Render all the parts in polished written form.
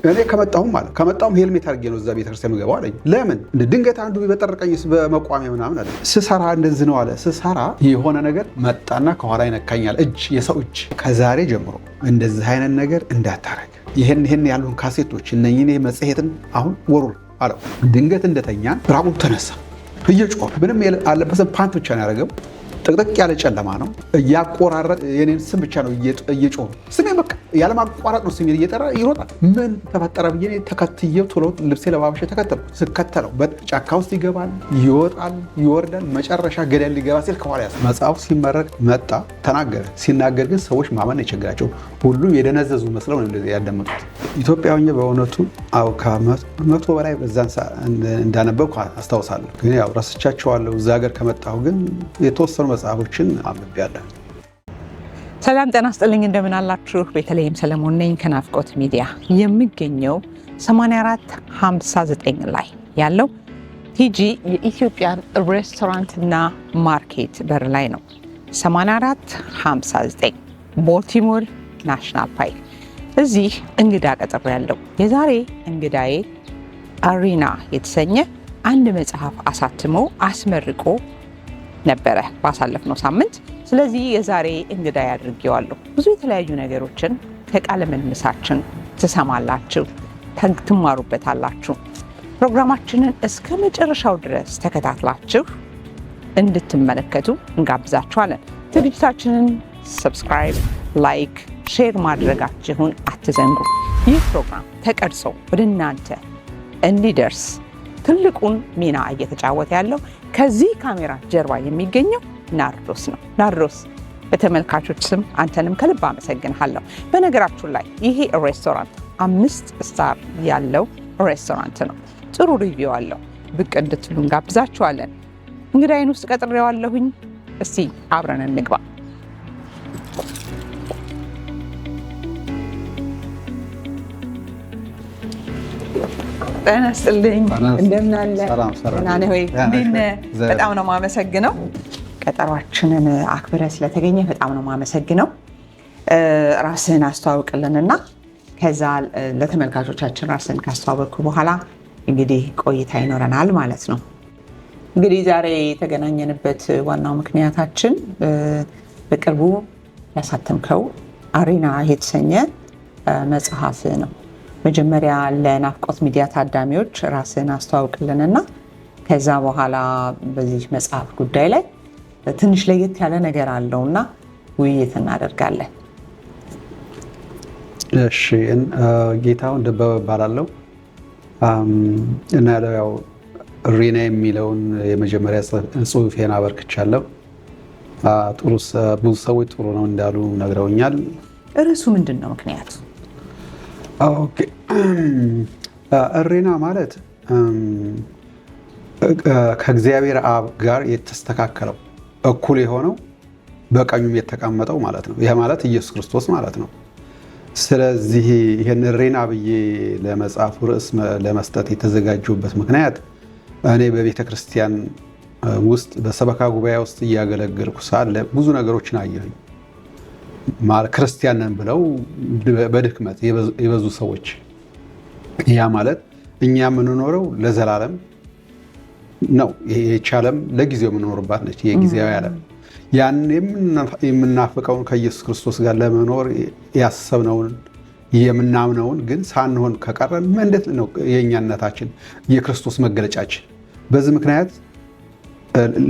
እኔ ከመጣሁም ሄልሜት አድርጌ ነው እዛ ቤተክርስቲያን የምገባው አለኝ። ለምን እንደ ድንገት አንዱ በጠረቀኝስ በመቋሚያ ምናምን አለ። ስሰራ እንደዚህ ነው አለ። ስሰራ የሆነ ነገር መጣና ከኋላ ይነካኛል፣ የሰው እጅ። ከዛሬ ጀምሮ እንደዚህ አይነት ነገር እንዳታረግ፣ ይሄን ያሉን ካሴቶች እነኚህ መጽሔትን አሁን ወሩር አለው። ድንገት እንደተኛ ራቁን ተነሳ፣ እየጮኸ ምንም አለበሰም፣ ፓንት ብቻ ነው ያደረገው። ጥቅጥቅ ያለ ጨለማ ነው። እያቆራረጥ የኔን ስም ብቻ ነው እየጮኸ ስሜ በቃ ያለማቋረጥ ነው ስሜን እየጠራ ይሮጣል። ምን ተፈጠረ ብዬ ተከትዬው ቶሎ ልብሴ ለባብሼ ተከተልኩ። ስከተለው በጫካ ውስጥ ይገባል፣ ይወጣል፣ ይወርዳል። መጨረሻ ገደል ሊገባ ሲል ከኋላ ያስ መጽሐፉ ሲመረቅ መጣ፣ ተናገረ። ሲናገር ግን ሰዎች ማመን የቸገራቸው ሁሉም የደነዘዙ መስለው ነው እንደዚህ ያዳመጡት። ኢትዮጵያውኛ በእውነቱ ከመቶ በላይ በዛን እንዳነበብኩ አስታውሳለሁ። ግን ያው ረስቻቸዋለሁ። እዛ ሀገር ከመጣሁ ግን የተወሰኑ መጽሐፎችን አንብቤያለሁ። ሰላም ጤና ይስጥልኝ፣ እንደምን አላችሁ? ቤተልሔም ሰለሞን ነኝ ከናፍቆት ሚዲያ። የሚገኘው 8459 ላይ ያለው ቲጂ የኢትዮጵያን ሬስቶራንትና ማርኬት በር ላይ ነው። 8459 ቦልቲሞር ናሽናል ፓርክ። እዚህ እንግዳ ቀጠሮ ያለው የዛሬ እንግዳዬ አሪና የተሰኘ አንድ መጽሐፍ አሳትሞ አስመርቆ ነበረ ባሳለፍነው ሳምንት። ስለዚህ የዛሬ እንግዳ ያድርጌዋለሁ። ብዙ የተለያዩ ነገሮችን ከቃለ ምልልሳችን ትሰማላችሁ፣ ትማሩበታላችሁ። ፕሮግራማችንን እስከ መጨረሻው ድረስ ተከታትላችሁ እንድትመለከቱ እንጋብዛችኋለን። ዝግጅታችንን ሰብስክራይብ፣ ላይክ፣ ሼር ማድረጋችሁን አትዘንጉ። ይህ ፕሮግራም ተቀርጾ ወደ እናንተ እንዲደርስ ትልቁን ሚና እየተጫወተ ያለው ከዚህ ካሜራ ጀርባ የሚገኘው ናርዶስ ነው። ናርዶስ፣ በተመልካቾች ስም አንተንም ከልብ አመሰግንሃለሁ። በነገራችሁ ላይ ይሄ ሬስቶራንት 5 ስታር ያለው ሬስቶራንት ነው። ጥሩ ሪቪው አለው። ብቅ እንድትሉ እንጋብዛችኋለን። እንግዳዬን ውስጥ ቀጥሬዋለሁኝ። እስቲ አብረን እንግባ። ጤና ይስጥልኝ። እንደምን አለ? ደህና ነህ ወይ? በጣም ነው የማመሰግነው። ቀጠሯችንን አክብረህ ስለተገኘ በጣም ነው የማመሰግነው። ራስህን አስተዋውቅልንና ከዛ ለተመልካቾቻችን ራስህን ካስተዋወቅኩ በኋላ እንግዲህ ቆይታ ይኖረናል ማለት ነው። እንግዲህ ዛሬ የተገናኘንበት ዋናው ምክንያታችን በቅርቡ ያሳተምከው አሪና የተሰኘ መጽሐፍ ነው። መጀመሪያ ለናፍቆት ሚዲያ ታዳሚዎች ራስን አስተዋውቅልንና ከዛ በኋላ በዚህ መጽሐፍ ጉዳይ ላይ ትንሽ ለየት ያለ ነገር አለውና ውይይት እናደርጋለን። እሺ፣ ጌታሁን ደበበ እባላለሁ እና ያው ሪና የሚለውን የመጀመሪያ ጽሑፌን አበርክቻለሁ። ብዙ ሰዎች ጥሩ ነው እንዳሉ ነግረውኛል። ርዕሱ ምንድን ነው ምክንያቱ? እሪና ማለት ከእግዚአብሔር አብ ጋር የተስተካከለው እኩል የሆነው በቀኙም የተቀመጠው ማለት ነው። ይህ ማለት ኢየሱስ ክርስቶስ ማለት ነው። ስለዚህ ይህን እሪና ብዬ ለመጽሐፉ ርዕስ ለመስጠት የተዘጋጀሁበት ምክንያት እኔ በቤተ ክርስቲያን ውስጥ በሰበካ ጉባኤ ውስጥ እያገለገልኩ ሳለ ብዙ ነገሮችን አየሁኝ። ክርስቲያን ነን ብለው በድክመት የበዙ ሰዎች። ያ ማለት እኛ የምንኖረው ለዘላለም ነው። ይህች ዓለም ለጊዜው የምንኖርባት ነች፣ የጊዜያዊ ዓለም። ያን የምናፍቀውን ከኢየሱስ ክርስቶስ ጋር ለመኖር ያሰብነውን የምናምነውን ግን ሳንሆን ከቀረን እንዴት ነው የእኛነታችን የክርስቶስ መገለጫችን? በዚህ ምክንያት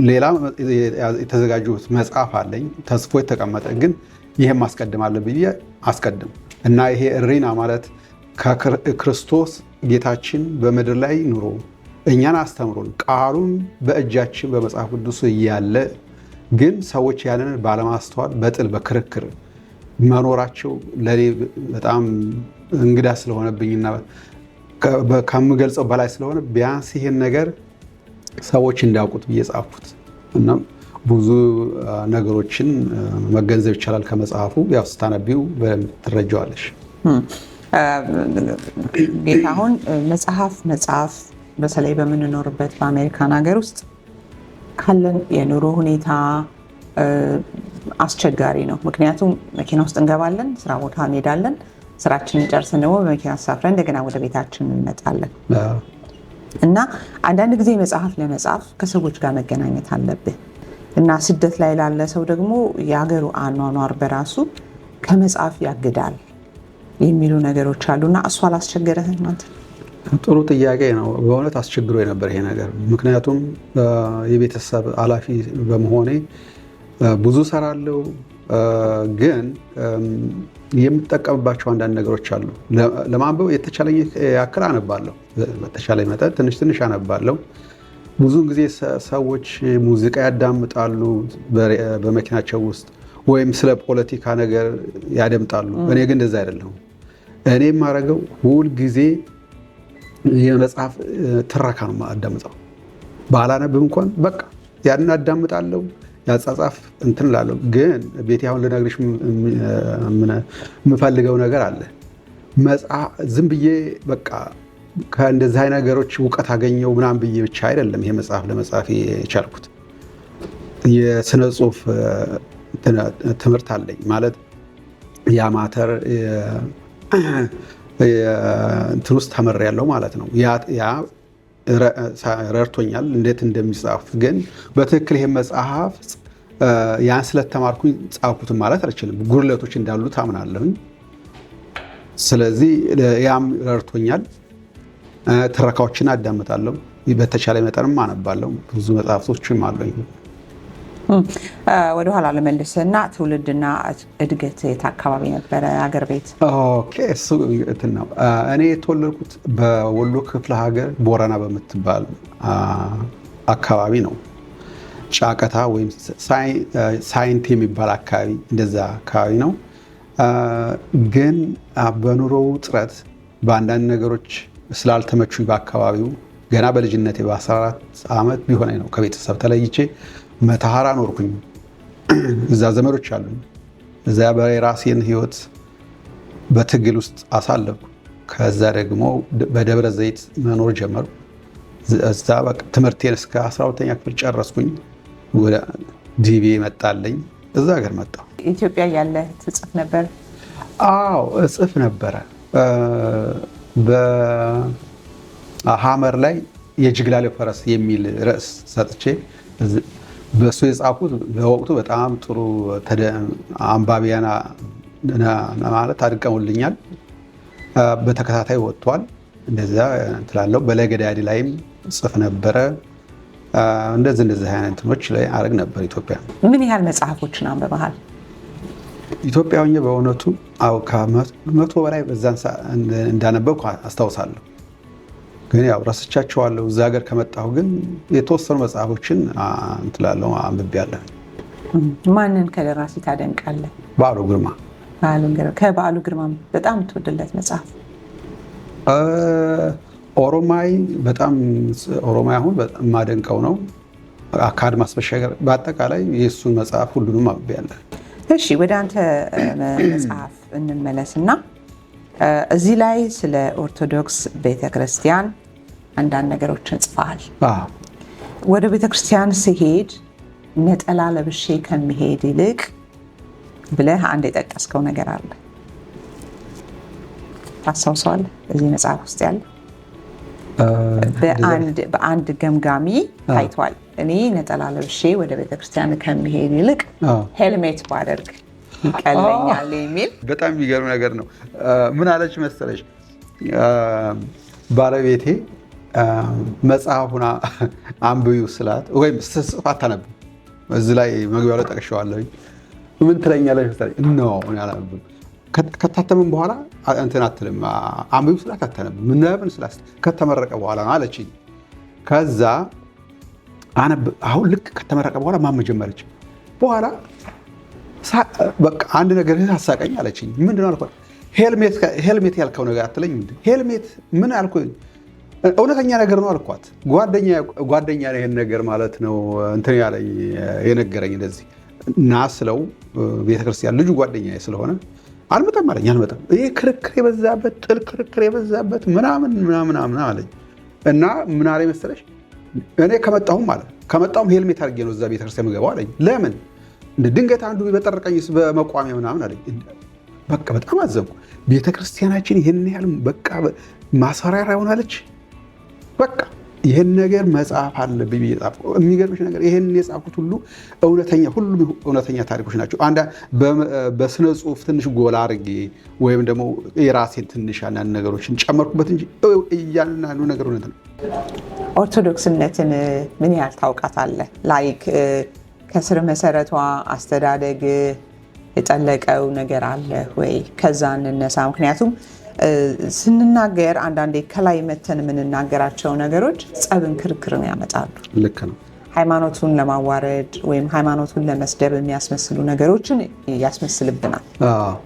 ሌላ የተዘጋጁት መጽሐፍ አለኝ ተጽፎ የተቀመጠ ግን ይሄን ማስቀደም አለ ብዬ አስቀድም እና ይሄ እሪና ማለት ከክርስቶስ ጌታችን በምድር ላይ ኑሮ እኛን አስተምሮን ቃሉን በእጃችን በመጽሐፍ ቅዱስ እያለ ግን ሰዎች ያንን ባለማስተዋል በጥል በክርክር መኖራቸው ለኔ በጣም እንግዳ ስለሆነብኝና ከምገልጸው በላይ ስለሆነ ቢያንስ ይሄን ነገር ሰዎች እንዳውቁት ብዬ ጻፍኩት እና ብዙ ነገሮችን መገንዘብ ይቻላል ከመጽሐፉ። ያው ስታነቢው ትረጃዋለሽ። ጌታሁን መጽሐፍ በተለይ በምንኖርበት በአሜሪካን ሀገር ውስጥ ካለን የኑሮ ሁኔታ አስቸጋሪ ነው። ምክንያቱም መኪና ውስጥ እንገባለን፣ ስራ ቦታ እንሄዳለን፣ ስራችንን ጨርሰን ደግሞ በመኪና ተሳፍረን እንደገና ወደ ቤታችን እንመጣለን እና አንዳንድ ጊዜ መጽሐፍ ለመጻፍ ከሰዎች ጋር መገናኘት አለብህ እና ስደት ላይ ላለ ሰው ደግሞ የሀገሩ አኗኗር በራሱ ከመጽሐፍ ያግዳል የሚሉ ነገሮች አሉና እሱ አላስቸገረህም አንተ? ጥሩ ጥያቄ ነው። በእውነት አስቸግሮ የነበር ይሄ ነገር። ምክንያቱም የቤተሰብ ኃላፊ በመሆኔ ብዙ ሰራለሁ፣ ግን የምጠቀምባቸው አንዳንድ ነገሮች አሉ። ለማንበብ የተቻለኝ ያክል አነባለሁ። በተቻለኝ መጠን ትንሽ ትንሽ አነባለሁ። ብዙውን ጊዜ ሰዎች ሙዚቃ ያዳምጣሉ በመኪናቸው ውስጥ ወይም ስለ ፖለቲካ ነገር ያደምጣሉ። እኔ ግን እንደዛ አይደለሁም። እኔ የማደርገው ሁል ጊዜ የመጽሐፍ ትረካ ነው የማዳምጠው። ባላነብም እንኳን በቃ ያንን አዳምጣለሁ። ያጻጻፍ እንትን እላለሁ። ግን ቤቴ አሁን ልነግርሽ የምፈልገው ነገር አለ። ዝም ብዬ በቃ ከእንደዚህ አይነት ነገሮች እውቀት አገኘው ምናምን ብዬ ብቻ አይደለም ይሄ መጽሐፍ ለመጻፍ የቻልኩት። የስነ ጽሁፍ ትምህርት አለኝ ማለት የአማተር እንትን ውስጥ ተመሬያለሁ ማለት ነው። ያ ረድቶኛል እንዴት እንደሚጻፍ። ግን በትክክል ይሄ መጽሐፍ ያን ስለተማርኩኝ ጻፍኩት ማለት አልችልም። ጉድለቶች እንዳሉት አምናለሁኝ። ስለዚህ ያም ረድቶኛል። ትረካዎችን አዳምጣለሁ፣ በተቻለ መጠንም አነባለሁ። ብዙ መጽሐፍቶችም አሉኝ። ወደኋላ ልመልስና ትውልድና እድገት የት አካባቢ ነበረ? ሀገር ቤት? ኦኬ፣ እሱ እንትን ነው። እኔ የተወለድኩት በወሎ ክፍለ ሀገር ቦረና በምትባል አካባቢ ነው። ጫቀታ ወይም ሳይንት የሚባል አካባቢ፣ እንደዛ አካባቢ ነው። ግን በኑሮው ጥረት በአንዳንድ ነገሮች ስላልተመቹኝ በአካባቢው ገና በልጅነቴ በ14 ዓመት ቢሆነኝ ነው ከቤተሰብ ተለይቼ መተሃራ ኖርኩኝ። እዛ ዘመዶች አሉ። እዛ የራሴን ህይወት በትግል ውስጥ አሳለፍኩ። ከዛ ደግሞ በደብረ ዘይት መኖር ጀመሩ። እዛ ትምህርቴን እስከ 12ኛ ክፍል ጨረስኩኝ። ወደ ዲቪ መጣለኝ። እዛ ሀገር መጣሁ። ኢትዮጵያ ያለ ትጽፍ ነበር? አዎ እጽፍ ነበረ። በሐመር ላይ የጅግላሌው ፈረስ የሚል ርዕስ ሰጥቼ በሱ የጻፉት በወቅቱ በጣም ጥሩ አንባቢያን ማለት አድቀውልኛል። በተከታታይ ወጥቷል። እንደዛ እንትላለው። በለገዳዲ ላይም ጽፍ ነበረ። እንደዚህ አይነት እንትኖች ላይ አረግ ነበር። ኢትዮጵያ ምን ያህል መጽሐፎችን አንብበሃል? ኢትዮጵያ ሆኜ በእውነቱ ከ100 በላይ በዛን እንዳነበብኩ አስታውሳለሁ። ግን ያው ረስቻቸዋለሁ። እዛ ሀገር ከመጣሁ ግን የተወሰኑ መጽሐፎችን እንትላለሁ አንብቤያለሁ። ማንን ከደራሲ ታደንቃለህ? በዓሉ ግርማ። ከበዓሉ ግርማ በጣም ትወድለት መጽሐፍ? ኦሮማይ በጣም ኦሮማይ አሁን በጣም የማደንቀው ነው። ከአድማስ በሻገር በአጠቃላይ የእሱን መጽሐፍ ሁሉንም አንብቤያለሁ። እሺ፣ ወደ አንተ መጽሐፍ እንመለስና እዚህ ላይ ስለ ኦርቶዶክስ ቤተክርስቲያን አንዳንድ ነገሮችን ጽፈሃል። ወደ ቤተክርስቲያን ስሄድ ነጠላ ለብሼ ከሚሄድ ይልቅ ብለህ አንድ የጠቀስከው ነገር አለ። ታስታውሰዋለህ? እዚህ መጽሐፍ ውስጥ ያለ በአንድ ገምጋሚ ታይቷል። እኔ ነጠላ ለብሼ ወደ ቤተክርስቲያን ከሚሄድ ይልቅ ሄልሜት ባደርግ ይቀለኛል የሚል በጣም የሚገርም ነገር ነው። ምን አለች መሰለሽ ባለቤቴ መጽሐፉን አንብዩ ስላት ወይም ስትጽፍ አታነብም። እዚህ ላይ መግቢያው ላይ ጠቅሼዋለሁ። ምን ትለኛለች መሰለኝ? አላነብም። ከታተምን በኋላ እንትን አትልም። አንብዩ ስላት አታነብም። ምናምን ስላት ከተመረቀ በኋላ አለችኝ። ከዛ አሁን ልክ ከተመረቀ በኋላ ማመን ጀመረች። በኋላ በቃ አንድ ነገር አሳቀኝ አለችኝ። ምንድን ነው አልኳት። ሄልሜት ያልከው ነገር አትለኝ? ሄልሜት ምን አልኩኝ? እውነተኛ ነገር ነው አልኳት። ጓደኛ ይሄን ነገር ማለት ነው እንትን ያለኝ የነገረኝ እንደዚህ እና ስለው ቤተክርስቲያን ልጁ ጓደኛ ስለሆነ አልመጣም አለኝ። አልመጣም ይሄ ክርክር የበዛበት ጥል ክርክር የበዛበት ምናምን አለኝ። እና ምን አለኝ መሰለሽ እኔ ከመጣሁም ሄልሜት አድርጌ ነው እዛ ቤተክርስቲያን የምገባው አለኝ። ለምን እንደ ድንገት አንዱ በጠረቀኝስ በመቋሚያ ምናምን አለኝ። በቃ በጣም አዘንኩ። ቤተክርስቲያናችን ይህን ያህል በቃ ማስፈራሪያ ሆናለች። በቃ ይህን ነገር መጽሐፍ አለብኝ ብዬ ጻፍኩ። የሚገርምሽ ነገር ይህን የጻፉት ሁሉም እውነተኛ ታሪኮች ናቸው። በስነ ጽሁፍ ትንሽ ጎላ አድርጌ ወይም ደግሞ የራሴን ትንሽ አንዳንድ ነገሮችን ጨመርኩበት እንጂ እያንዳንዱ ነገር እውነት ነው። ኦርቶዶክስ እምነትን ምን ያህል ታውቃታለህ? ላይክ ከስር መሰረቷ አስተዳደግ የጠለቀው ነገር አለ ወይ? ከዛ እንነሳ። ምክንያቱም ስንናገር አንዳንዴ ከላይ መተን የምንናገራቸው ነገሮች ጸብን፣ ክርክርን ያመጣሉ። ልክ ነው። ሃይማኖቱን ለማዋረድ ወይም ሃይማኖቱን ለመስደብ የሚያስመስሉ ነገሮችን ያስመስልብናል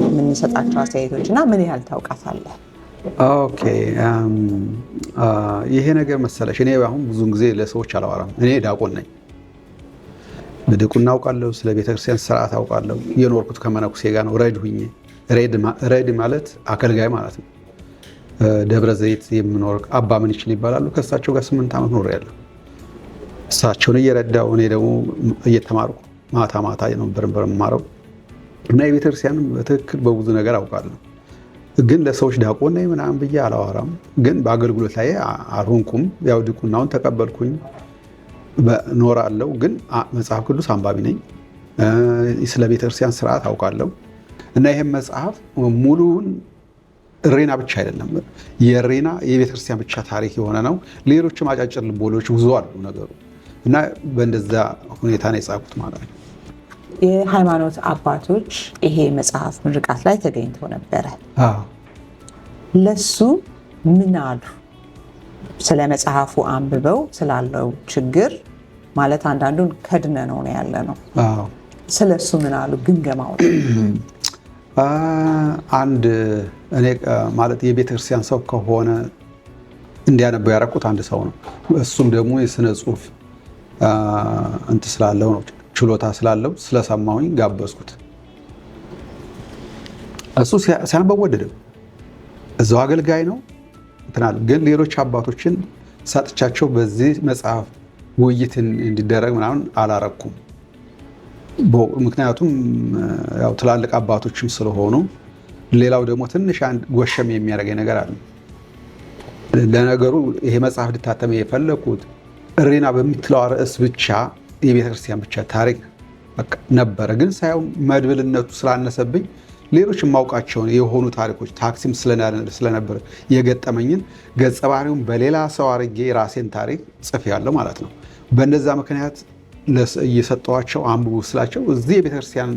የምንሰጣቸው አስተያየቶች። እና ምን ያህል ታውቃታለህ? ኦኬ ይሄ ነገር መሰለሽ፣ እኔ አሁን ብዙን ጊዜ ለሰዎች አላወራም። እኔ ዲያቆን ነኝ። በዲቁና አውቃለሁ፣ ስለ ቤተክርስቲያን ስርዓት አውቃለሁ። የኖርኩት ከመነኩሴ ጋር ነው። ረድ ሁኜ ረድ ማለት አገልጋይ ማለት ነው። ደብረ ዘይት የምኖር አባ ምን ይችል ይባላሉ። ከእሳቸው ጋር 8 ዓመት ኖሬያለሁ። እሳቸውን እየረዳው እኔ ደግሞ እየተማርኩ ማታ ነበር የምማረው እና የቤተክርስቲያን በትክክል በብዙ ነገር አውቃለሁ። ግን ለሰዎች ዲያቆን ነኝ ምናምን ብዬ አላወራም። ግን በአገልግሎት ላይ አልሆንኩም። ያው ዲቁናውን ተቀበልኩኝ ኖራለሁ። ግን መጽሐፍ ቅዱስ አንባቢ ነኝ። ስለ ቤተክርስቲያን ስርዓት አውቃለሁ። እና ይህም መጽሐፍ ሙሉውን እሬና ብቻ አይደለም፣ የእሬና የቤተክርስቲያን ብቻ ታሪክ የሆነ ነው። ሌሎችም አጫጭር ልቦለዶች ብዙ አሉ ነገሩ እና በእንደዛ ሁኔታ ነው የጻፍኩት ማለት ነው። የሃይማኖት አባቶች ይሄ መጽሐፍ ምርቃት ላይ ተገኝተው ነበረ። ለሱ ምን አሉ? ስለ መጽሐፉ አንብበው ስላለው ችግር ማለት አንዳንዱን ከድነ ነው ያለ ነው። ስለሱ ምን አሉ? ግምገማው አንድ እኔ ማለት የቤተክርስቲያን ሰው ከሆነ እንዲያነበው ያደረኩት አንድ ሰው ነው። እሱም ደግሞ የስነ ጽሁፍ እንትን ስላለው ነው፣ ችሎታ ስላለው ስለሰማሁኝ ጋበዝኩት። እሱ ሲያነበው ወደደው። እዛው አገልጋይ ነው እንትናል። ግን ሌሎች አባቶችን ሰጥቻቸው በዚህ መጽሐፍ ውይይት እንዲደረግ ምናምን አላረኩም። ምክንያቱም ያው ትላልቅ አባቶችም ስለሆኑ። ሌላው ደግሞ ትንሽ አንድ ጎሸም የሚያደርገኝ ነገር አለ። ለነገሩ ይሄ መጽሐፍ እንዲታተም የፈለኩት እሬና በምትለው ርዕስ ብቻ የቤተክርስቲያን ብቻ ታሪክ ነበረ። ግን ሳይው መድብልነቱ ስላነሰብኝ ሌሎች የማውቃቸውን የሆኑ ታሪኮች ታክሲም ስለነበረ የገጠመኝን ገጸ ባህሪውን በሌላ ሰው አድርጌ የራሴን ታሪክ ጽፌያለሁ ማለት ነው። በእነዛ ምክንያት እየሰጠኋቸው አንብቡ ስላቸው እዚህ የቤተክርስቲያን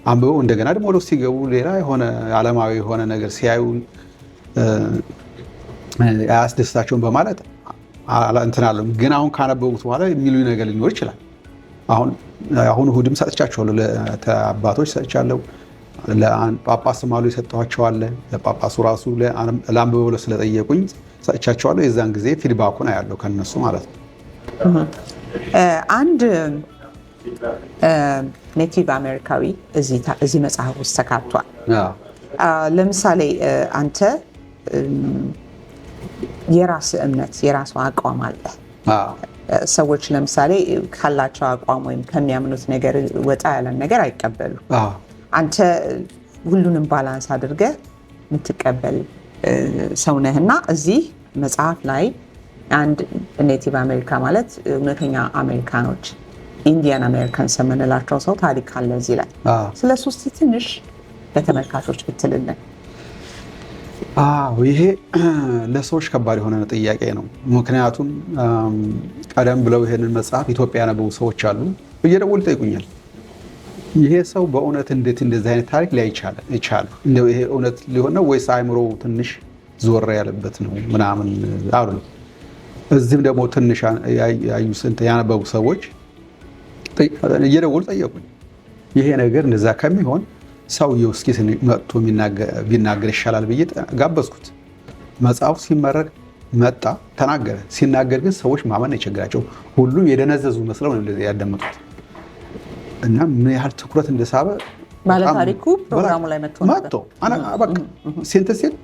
አንብበው እንደገና ደግሞ ወደ ውስጥ ሲገቡ ሌላ የሆነ ዓለማዊ የሆነ ነገር ሲያዩ አያስደስታቸውን በማለት እንትን አለም። ግን አሁን ካነበቡት በኋላ የሚሉኝ ነገር ሊኖር ይችላል። አሁን እሑድም ሰጥቻቸዋለሁ፣ ለአባቶች ሰጥቻለሁ። ለጳጳስም አሉ የሰጠኋቸዋለ። ለጳጳሱ ራሱ ለአንብበው ብለው ስለጠየቁኝ ሰጥቻቸዋለሁ። የዛን ጊዜ ፊድባኩን አያለው ከነሱ ማለት ነው። አንድ ኔቲቭ አሜሪካዊ እዚህ መጽሐፍ ውስጥ ተካቷል። ለምሳሌ አንተ የራስ እምነት የራሱ አቋም አለ። ሰዎች ለምሳሌ ካላቸው አቋም ወይም ከሚያምኑት ነገር ወጣ ያለን ነገር አይቀበሉ። አንተ ሁሉንም ባላንስ አድርገህ የምትቀበል ሰው ነህና እዚህ መጽሐፍ ላይ አንድ ኔቲቭ አሜሪካ ማለት እውነተኛ አሜሪካኖች ኢንዲያን አሜሪካንስ የምንላቸው ሰው ታሪክ አለ እዚህ ላይ። ስለ እሱ እስኪ ትንሽ ለተመልካቾች ብትልልን። ይሄ ለሰዎች ከባድ የሆነ ጥያቄ ነው። ምክንያቱም ቀደም ብለው ይሄንን መጽሐፍ ኢትዮጵያ ያነበቡ ሰዎች አሉ፣ እየደወሉ ይጠይቁኛል። ይሄ ሰው በእውነት እንዴት እንደዚህ አይነት ታሪክ ላይ ይቻላል? እንደው ይሄ እውነት ሊሆን ነው ወይስ አእምሮ ትንሽ ዞር ያለበት ነው ምናምን አሉ። እዚህም ደግሞ ትንሽ ያዩ ስንት ያነበቡ ሰዎች እየደወሉ ጠየቁኝ። ይሄ ነገር እንደዛ ከሚሆን ሰውየው እስኪ መጥቶ ቢናገር ይሻላል ብዬ ጋበዝኩት። መጽሐፉ ሲመረቅ መጣ፣ ተናገረ። ሲናገር ግን ሰዎች ማመን የቸገራቸው ሁሉም የደነዘዙ መስለው ነው ያዳመጡት እና ምን ያህል ትኩረት እንደሳበ ባለታሪኩ ፕሮግራሙ ላይ መጥቶ በቃ ሲንተሲል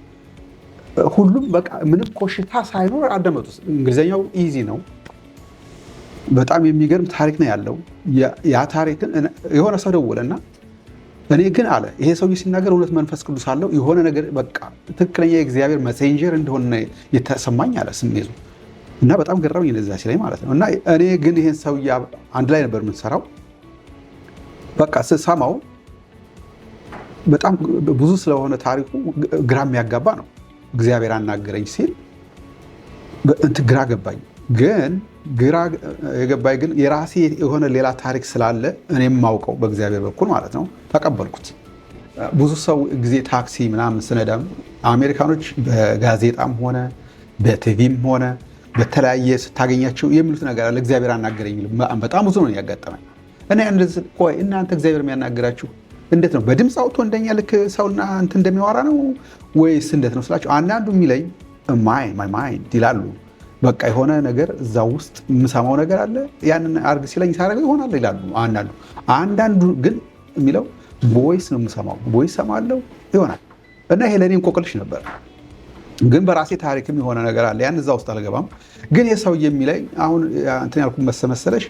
ሁሉም በቃ ምንም ኮሽታ ሳይኖር አዳመጡት። እንግሊዘኛው ኢዚ ነው። በጣም የሚገርም ታሪክ ነው ያለው። ያ ታሪክን የሆነ ሰው ደወለና እኔ ግን አለ ይሄ ሰውዬ ሲናገር እውነት መንፈስ ቅዱስ አለው የሆነ ነገር በቃ ትክክለኛ የእግዚአብሔር መሴንጀር እንደሆነ የተሰማኝ አለ ስሜቱ እና በጣም ገረመኝ እንደዛ ሲለኝ ማለት ነው። እና እኔ ግን ይሄን ሰውዬ አንድ ላይ ነበር የምንሰራው። በቃ ስሰማው በጣም ብዙ ስለሆነ ታሪኩ ግራ የሚያጋባ ነው። እግዚአብሔር አናገረኝ ሲል ግራ ገባኝ። ግን ግራ የገባኝ ግን የራሴ የሆነ ሌላ ታሪክ ስላለ እኔም ማውቀው በእግዚአብሔር በኩል ማለት ነው ተቀበልኩት። ብዙ ሰው ጊዜ ታክሲ ምናምን ስነዳም አሜሪካኖች በጋዜጣም ሆነ በቲቪም ሆነ በተለያየ ስታገኛቸው የሚሉት ነገር አለ። እግዚአብሔር አናገረኝ በጣም ብዙ ነው ያጋጠመኝ። እና እንደዚህ ቆይ እናንተ እግዚአብሔር የሚያናግራችሁ እንዴት ነው? በድምፅ አውጥቶ እንደኛ ልክ ሰውና እንትን እንደሚያወራ ነው ወይስ እንዴት ነው ስላቸው አንዳንዱ የሚለኝ ማይ ማይንድ ይላሉ። በቃ የሆነ ነገር እዛ ውስጥ የምሰማው ነገር አለ ያንን አርግ ሲለኝ ሳደርገው ይሆናል ይላሉ አንዳንዱ ግን የሚለው ቮይስ ነው የምሰማው ቮይስ ሰማለው ይሆናል። እና ይሄ ለእኔ እንቆቅልሽ ነበር። ግን በራሴ ታሪክም የሆነ ነገር አለ ያን እዛ ውስጥ አልገባም። ግን የሰው የሚለኝ አሁን እንትን ያልኩ መሰለሽ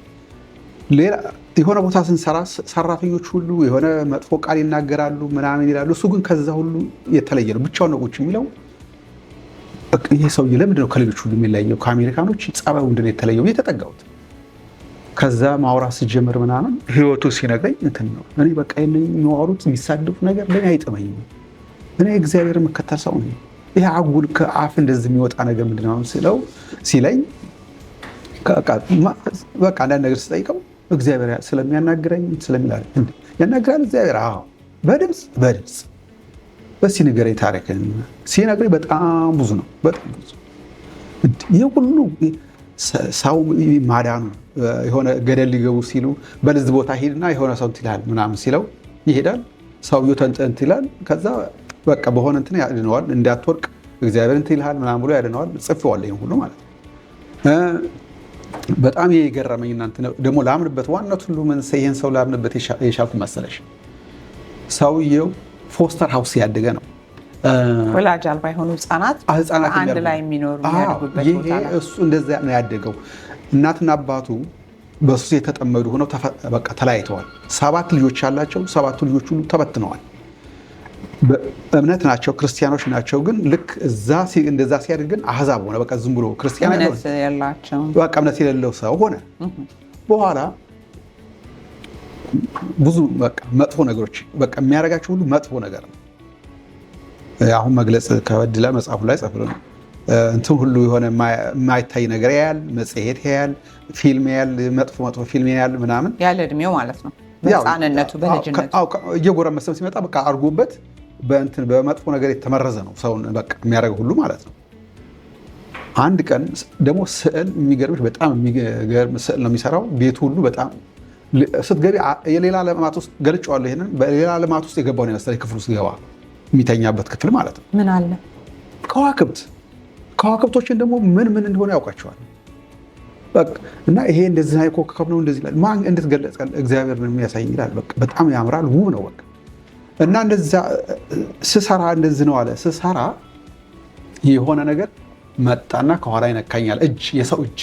ሌላ የሆነ ቦታ ስንሰራ ሰራተኞች ሁሉ የሆነ መጥፎ ቃል ይናገራሉ ምናምን ይላሉ። እሱ ግን ከዛ ሁሉ የተለየ ነው። ብቻውን ነው ቁጭ የሚለው። ይሄ ሰውዬ ለምንድን ነው ከሌሎች ሁሉ የሚለየው? ከአሜሪካኖች ጸባዩ ምንድን ነው የተለየው? የተጠጋሁት ከዛ ማውራት ስጀምር ምናምን ህይወቱ ሲነግረኝ እንትን ነው። እኔ በቃ የሚዋሩት የሚሳደፉት ነገር ለእኔ አይጥመኝም። እኔ እግዚአብሔር የምከተል ሰው ነኝ። ይሄ አጉል ከአፍ እንደዚህ የሚወጣ ነገር ምንድን ነው ስለው ሲለኝ በቃ አንዳንድ ነገር ስጠይቀው እግዚአብሔር ስለሚያናግረኝ ስለሚላል ያናግራል እግዚአብሔር። አዎ በድምፅ በስ ንገረኝ ታሪክን ሲነግረኝ በጣም ብዙ ነው። በጣም ብዙ ይህ ሁሉ ሰው ማዳኑ የሆነ ገደል ሊገቡ ሲሉ በልዝ ቦታ ሄድና የሆነ ሰው እንትን ይላል ምናምን ሲለው ይሄዳል። ሰውየው ተንጠንት ይላል። ከዛ በቃ በሆነ እንትን ያድነዋል። እንዳትወርቅ እግዚአብሔር እንትን ይልሃል ምናምን ብሎ ያድነዋል። ጽፌዋለሁ ይሄን ሁሉ ማለት ነው። በጣም የገረመኝ እናንተ ደግሞ ላምንበት ዋናው ሁሉ ምን ይሄን ሰው ላምንበት የሻልኩ መሰለሽ ሰውየው ፎስተር ሃውስ ያደገ ነው። ወላጅ አልባ የሆኑ ህፃናት አንድ ላይ የሚኖሩ የሚያድጉበት ቦታ ነው። እሱ እንደዛ ነው ያደገው። እናትና አባቱ በሱስ የተጠመዱ ሆነው በቃ ተለያይተዋል። 7 ልጆች ያላቸው 7ቱ ልጆች ሁሉ ተበትነዋል። በእምነት ናቸው ክርስቲያኖች ናቸው። ግን ልክ እንደዛ ሲያድግ ግን አህዛብ ሆነ። በቃ ዝም ብሎ ክርስቲያን በቃ እምነት የሌለው ሰው ሆነ። በኋላ ብዙ በቃ መጥፎ ነገሮች በቃ የሚያደርጋቸው ሁሉ መጥፎ ነገር ነው። አሁን መግለጽ ከበድላ መጽሐፉ ላይ ጽፎ ነው እንትን ሁሉ የሆነ የማይታይ ነገር ያያል፣ መጽሔት ያያል፣ ፊልም ያያል፣ መጥፎ ፊልም ያያል ምናምን ያለ እድሜው ማለት ነው። በህፃንነቱ በልጅነቱ እየጎረመሰም ሲመጣ በቃ አድርጎበት በእንትን በመጥፎ ነገር የተመረዘ ነው ሰውን በቃ የሚያደርገው ሁሉ ማለት ነው። አንድ ቀን ደግሞ ስዕል የሚገርምሽ በጣም የሚገርም ስዕል ነው የሚሰራው። ቤቱ ሁሉ በጣም ስትገቢ የሌላ ዓለማት ውስጥ ገልጬዋለሁ። ይሄንን በሌላ ዓለማት ውስጥ የገባው ነው የመሰለኝ። ክፍሉ ስገባ የሚተኛበት ክፍል ማለት ነው። ምን አለ ከዋክብቶችን ደግሞ ምን እንደሆነ ያውቃቸዋል። በቃ እና ይሄ እንደዚህ ነው ኮከብ ነው እንደዚህ ይላል። ማን እንዴት ገለጸ? እግዚአብሔር ነው የሚያሳይ ይላል። በቃ በጣም ያምራል፣ ውብ ነው በቃ። እና እንደዛ ስሰራ እንደዚህ ነው አለ። ስሰራ የሆነ ነገር መጣና ከኋላ ይነካኛል። የሰው እጅ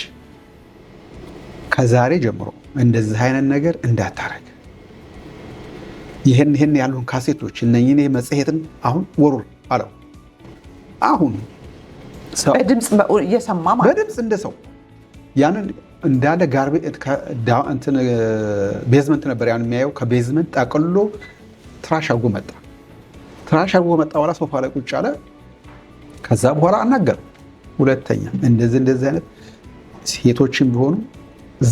ከዛሬ ጀምሮ እንደዚህ አይነት ነገር እንዳታረግ፣ ይሄን ያሉን ካሴቶች እነኚህ መጽሔትን አሁን ወሩር አለው። አሁን ሰው በድምጽ እየሰማ ማለት በድምጽ እንደ ሰው ያንን እንዳለ ጋርቤ እንትን ቤዝመንት ነበር ያን የሚያየው። ከቤዝመንት ጠቅልሎ ትራሽ አድርጎ መጣ። በኋላ ሶፋ ላይ ቁጭ አለ። ከዛ በኋላ አናገረው። ሁለተኛ እንደዚህ አይነት ሴቶችን ቢሆኑ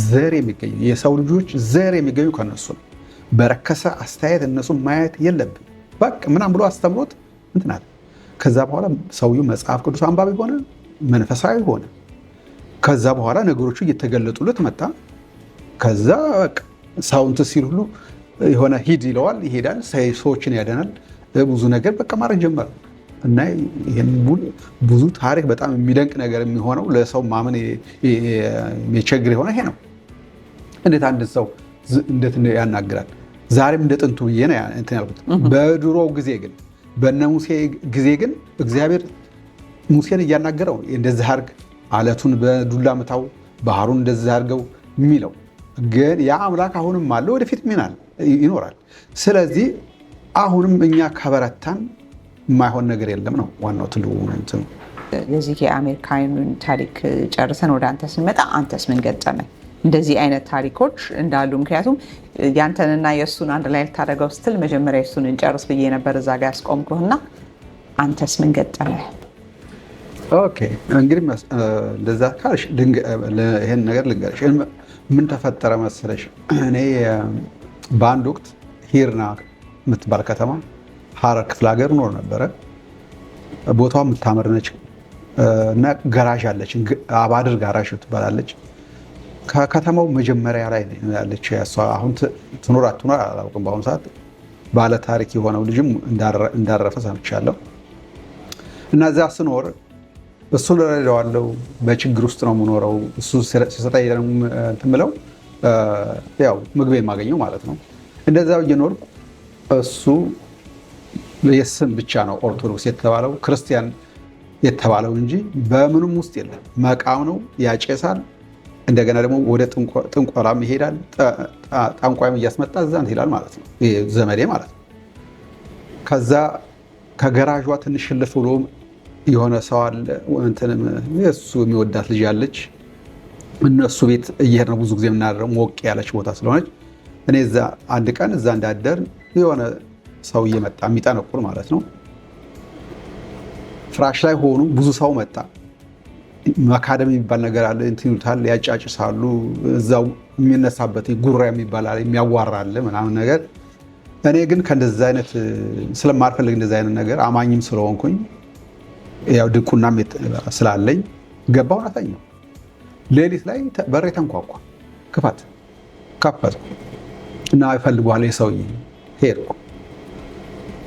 ዘር የሚገኙ የሰው ልጆች ዘር የሚገኙ ከነሱ ነው። በረከሰ አስተያየት እነሱ ማየት የለብን በቃ ምናምን ብሎ አስተምሮት እንትን አለ። ከዛ በኋላ ሰውየው መጽሐፍ ቅዱስ አንባቢ ሆነ፣ መንፈሳዊ ሆነ። ከዛ በኋላ ነገሮቹ እየተገለጡለት መጣ። ከዛ በቃ ሰው እንትን ሲል ሁሉ የሆነ ሂድ ይለዋል፣ ይሄዳል፣ ሰዎችን ያደናል፣ ብዙ ነገር በቃ ማድረግ ጀመረ። እና ይሄን ብዙ ታሪክ በጣም የሚደንቅ ነገር የሚሆነው ለሰው ማመን የሚቸግር የሆነ ይሄ ነው። እንዴት አንድ ሰው እንዴት ያናግራል? ዛሬም እንደ ጥንቱ ብዬ ነው እንትን ያልኩት። በድሮ ጊዜ ግን በእነ ሙሴ ጊዜ ግን እግዚአብሔር ሙሴን እያናገረው እንደዚህ አድርግ፣ አለቱን በዱላ ምታው፣ ባህሩን እንደዚህ አድርገው የሚለው ግን ያ አምላክ አሁንም አለ፣ ወደፊት ይናል ይኖራል። ስለዚህ አሁንም እኛ ከበረታን የማይሆን ነገር የለም ነው ዋናው ትልቁ እንትን። የዚህ የአሜሪካኑን ታሪክ ጨርሰን ወደ አንተ ስንመጣ አንተስ ምን ገጠመኝ? እንደዚህ አይነት ታሪኮች እንዳሉ ምክንያቱም ያንተንና የእሱን አንድ ላይ ልታደርገው ስትል መጀመሪያ የእሱን እንጨርስ ብዬ ነበር እዛ ጋር ያስቆምኩህና አንተስ ምን ገጠመህ? ኦኬ እንግዲህ እንደዛ ካልሽ ይሄን ነገር ልንገርሽ። ምን ተፈጠረ መሰለሽ? እኔ በአንድ ወቅት ሂርና የምትባል ከተማ ሀረር ክፍለ ሀገር ኖር ነበረ። ቦታዋ የምታምር ነች እና ጋራዥ አለች፣ አባድር ጋራዥ ትባላለች። ከከተማው መጀመሪያ ላይ ያለች አሁን ትኖር አትኖር አላውቅም። በአሁኑ ሰዓት ባለ ታሪክ የሆነው ልጅም እንዳረፈ ሰምቻለሁ። እና እዚያ ስኖር እሱን እረዳዋለሁ። በችግር ውስጥ ነው የምኖረው። እሱ ሲሰጠኝ እንትን የምለው ያው ምግቤ የማገኘው ማለት ነው። እንደዚያው እየኖርኩ እሱ የስም ብቻ ነው ኦርቶዶክስ የተባለው ክርስቲያን የተባለው እንጂ በምንም ውስጥ የለም። መቃም ነው፣ ያጨሳል። እንደገና ደግሞ ወደ ጥንቆላም ይሄዳል። ጠንቋይም እያስመጣ እዛ ይላል ማለት ነው። ዘመዴ ማለት ነው። ከዛ ከገራዧ ትንሽ ልፍ ብሎ የሆነ ሰው አለ፣ እሱ የሚወዳት ልጅ አለች። እነሱ ቤት እየሄድን ነው ብዙ ጊዜ የምናደርገው፣ ሞቅ ያለች ቦታ ስለሆነች። እኔ እዛ አንድ ቀን እዛ እንዳደር የሆነ ሰው እየመጣ የሚጠነቁር ማለት ነው። ፍራሽ ላይ ሆኑ፣ ብዙ ሰው መጣ። መካደም የሚባል ነገር አለ፣ እንትን ይሉታል፣ ያጫጭሳሉ። እዛው የሚነሳበት ጉራ የሚባል አለ፣ የሚያዋራ አለ ምናምን ነገር። እኔ ግን ከእንደዛ አይነት ስለማልፈልግ እንደዛ አይነት ነገር አማኝም ስለሆንኩኝ ያው ድቁናም ስላለኝ ገባሁ። አተኛሁ። ሌሊት ላይ በሬ ተንኳኳ። ከፈትኩ እና ይፈልጓል የሰውዬ። ሄድኩ።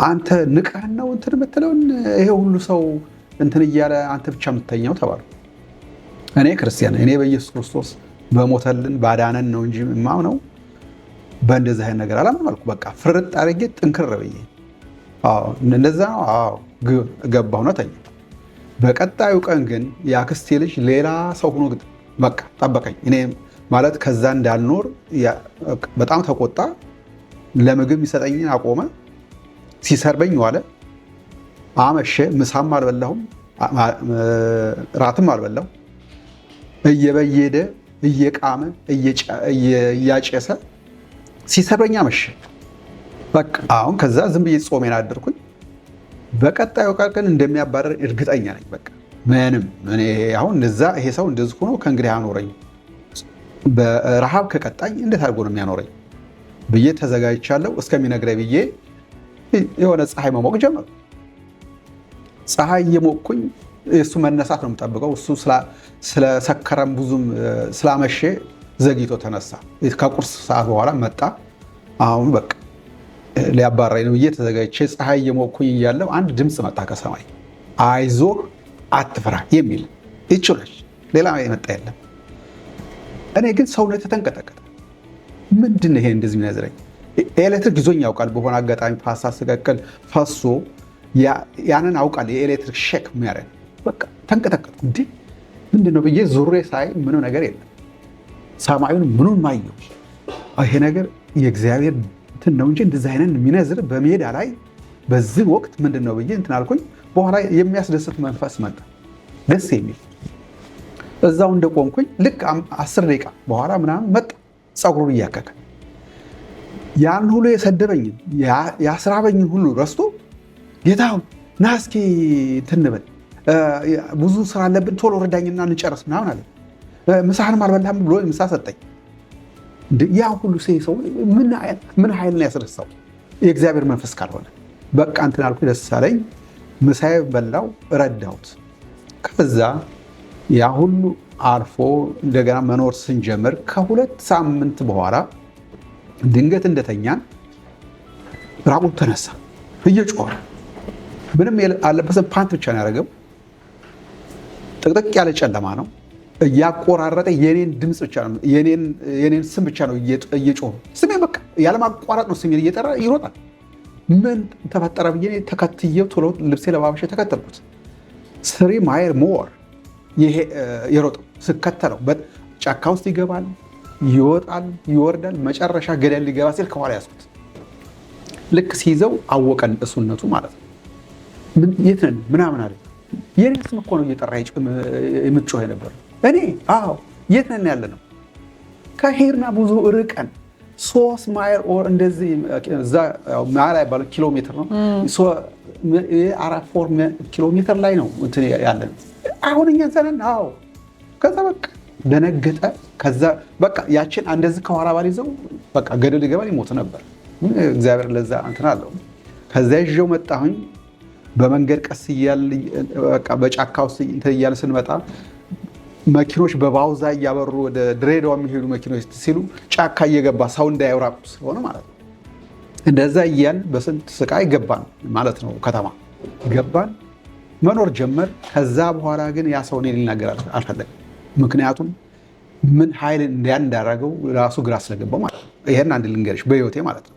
አንተ ንቀህን ነው እንትን የምትለውን ይሄ ሁሉ ሰው እንትን እያለ አንተ ብቻ የምተኛው ተባሉ። እኔ ክርስቲያን፣ እኔ በኢየሱስ ክርስቶስ በሞተልን ባዳነን ነው እንጂ የማምነው በእንደዚህ አይነት ነገር አላምንም አልኩ። በቃ ፍርጥ አድርጌ ጥንክር ብዬ እንደዛ ነው ገባሁ ነው ተኛሁ። በቀጣዩ ቀን ግን የአክስቴ ልጅ ሌላ ሰው ሆኖ በቃ ጠበቀኝ። እኔ ማለት ከዛ እንዳልኖር በጣም ተቆጣ። ለምግብ ይሰጠኝን አቆመ። ሲሰርበኝ ዋለ። አመሸ። ምሳም አልበላሁም፣ ራትም አልበላሁ። እየበየደ እየቃመ እያጨሰ ሲሰርበኝ አመሸ። በቃ አሁን ከዛ ዝም ብዬ ጾሜን አደርኩኝ። በቀጣዩ ቀን እንደሚያባረር እርግጠኛ ነኝ። በቃ ምንም አሁን እንደዛ ይሄ ሰው እንደዚህ ሆኖ ከእንግዲህ አኖረኝ፣ በረሃብ ከቀጣኝ እንዴት አድርጎ ነው የሚያኖረኝ ብዬ ተዘጋጅቻለሁ። እስከሚነግረኝ ብዬ የሆነ ፀሐይ መሞቅ ጀመሩ። ፀሐይ እየሞቅኩኝ የእሱ መነሳት ነው የምጠብቀው። እሱ ስለሰከረም ብዙም ስላመሸ ዘግይቶ ተነሳ። ከቁርስ ሰዓት በኋላ መጣ። አሁን በቃ ሊያባራኝ ነው ብዬ ተዘጋጅቼ ፀሐይ እየሞቅኩኝ እያለሁ አንድ ድምፅ መጣ ከሰማይ፣ አይዞህ አትፍራ የሚል ይችላል። ሌላ የመጣ የለም። እኔ ግን ሰውነት ተንቀጠቀጠ። ምንድን ነው ይሄ እንደዚህ የሚነዝረኝ? ኤሌክትሪክ ይዞኝ ያውቃል። በሆነ አጋጣሚ ፓስታ ስቀቅል ፈሶ ያንን አውቃል። የኤሌክትሪክ ሼክ የሚያደርግ በቃ ተንቀጠቀጥኩ። እንዴ ምንድን ነው ብዬ ዙሬ ሳይ ምንም ነገር የለም። ሰማዩን ምኑን ማየው። ይሄ ነገር የእግዚአብሔር እንትን ነው እንጂ እንደዚህ አይነት የሚነዝር በሜዳ ላይ በዚህ ወቅት ምንድን ነው ብዬ እንትን አልኩኝ። በኋላ የሚያስደስት መንፈስ መጣ፣ ደስ የሚል እዛው እንደቆምኩኝ ልክ 10 ደቂቃ በኋላ ምናምን መጣ። ፀጉሩን እያከከ ያን ሁሉ የሰደበኝን ያስራበኝን ሁሉ ረስቶ ጌታሁን ና እስኪ እንትን በል ብዙ ስራ አለብን ቶሎ ረዳኝና እንጨርስ ምናምን አለ። ምሳህንም አልበላህም ብሎ ምሳ ሰጠኝ። ያ ሁሉ ሰው ምን ኃይል ነው ያስረሳው? የእግዚአብሔር መንፈስ ካልሆነ በቃ እንትን አልኩኝ። ደስ አለኝ። ምሳዬ በላው፣ ረዳሁት። ከዛ ያ ሁሉ አልፎ እንደገና መኖር ስንጀምር ከ2 ሳምንት በኋላ ድንገት እንደተኛን ራቁት ተነሳ እየጮኸ። ምንም አለበሰም፣ ፓንት ብቻ ነው ያደረገው። ጥቅጥቅ ያለ ጨለማ ነው። እያቆራረጠ የኔን ድምፅ ብቻ ነው የኔን ስም ብቻ ነው እየጮኸ ስሜ በቃ ያለማቋረጥ ነው ስሜን እየጠራ ይሮጣል። ምን ተፈጠረ ብዬ ተከትዬው ቶሎ ልብሴ ለባበሻ ተከተልኩት። 3 ማይል ሞር የሮጠው ስከተለው ጫካ ውስጥ ይገባል፣ ይወጣል፣ ይወርዳል። መጨረሻ ገደል ሊገባ ሲል ከኋላ ያዝኩት። ልክ ሲይዘው አወቀን እሱነቱ ማለት ነው። የት ነን ምናምን አለ። የኔ ስም እኮ ነው እየጠራ የምትጮህ ነበር። እኔ አዎ የት ነን ያለ ነው። ከሄድና ብዙ ርቀን 3 ማይል ኦር እንደዚህ እዛ ማይል አይባልም ኪሎ ሜትር ነው። 4 ኪሎ ሜትር ላይ ነው እንትን ያለን። አሁን እኛ ዘነን አዎ። ከዛ በቃ ደነገጠ። ከዛ በቃ ያችን እንደዚህ ከኋላ ባልይዘው በቃ ገደል ይገባል ይሞት ነበር። እግዚአብሔር ለዛ እንትን አለው። ከዛ ይዤው መጣሁኝ። በመንገድ ቀስ እያል በቃ በጫካ ውስጥ እንትን እያለ ስንመጣ መኪኖች በባውዛ እያበሩ ወደ ድሬዳዋ የሚሄዱ መኪኖች ሲሉ ጫካ እየገባ ሰው እንዳያወራቁ ስለሆነ ማለት ነው። እንደዛ እያል በስንት ስቃይ ገባን ማለት ነው። ከተማ ገባን መኖር ጀመር። ከዛ በኋላ ግን ያ ሰው እኔን ሊናገር አልፈለግም። ምክንያቱም ምን ኃይል እንዳደረገው ራሱ ግራ ስለገባው ማለት ነው። ይሄን አንድ ልንገርሽ በህይወቴ ማለት ነው።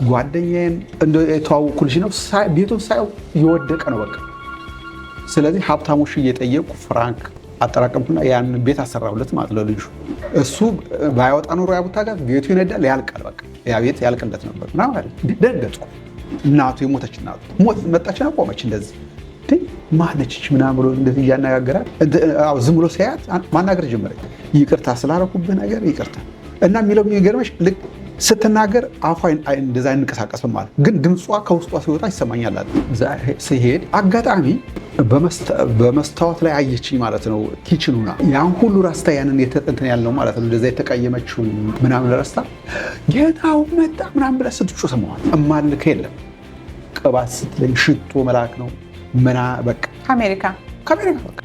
ጓደኛዬን የተዋወቅኩልሽ ነው። ቤቱን ሳየው የወደቀ ነው በቃ። ስለዚህ ሀብታሞች እየጠየቁ ፍራንክ አጠራቀምኩና ያን ቤት አሰራሁለት ማለት ነው። ልጁ እሱ ባይወጣ ኖሮ ያቡታ ጋር ቤቱ ይነዳል፣ ያልቃል። በቃ ያ ቤት ያልቅለት ነበር እና ማለት ደንገጥኩ። እናቱ የሞተች እናቱ መጣችና ቆመች እንደዚህ ማነች ምናምን ብሎ እንደዚህ እያነጋገራል። ዝም ብሎ ሲያያት ማናገር ጀመረች። ይቅርታ ስላደረኩብህ ነገር ይቅርታ እና የሚለው የሚገርመሽ ልክ ስትናገር አፏ እንደዛ አይንቀሳቀስም ማለት ግን ድምጿ ከውስጧ ሲወጣ ይሰማኛል አለ። ሲሄድ አጋጣሚ በመስታወት ላይ አየችኝ ማለት ነው። ኪችኑና ያን ሁሉ ራስታ ያንን እንትን ያልነው ማለት ነው። እንደዛ የተቀየመችው ምናምን ረስታ ጌታው መጣ ምናምን ብላ ስትጮህ ሰማዋል። እማልከ የለም ቅባት ስትለኝ ሽቶ መላክ ነው ምና በቃ ከአሜሪካ በቃ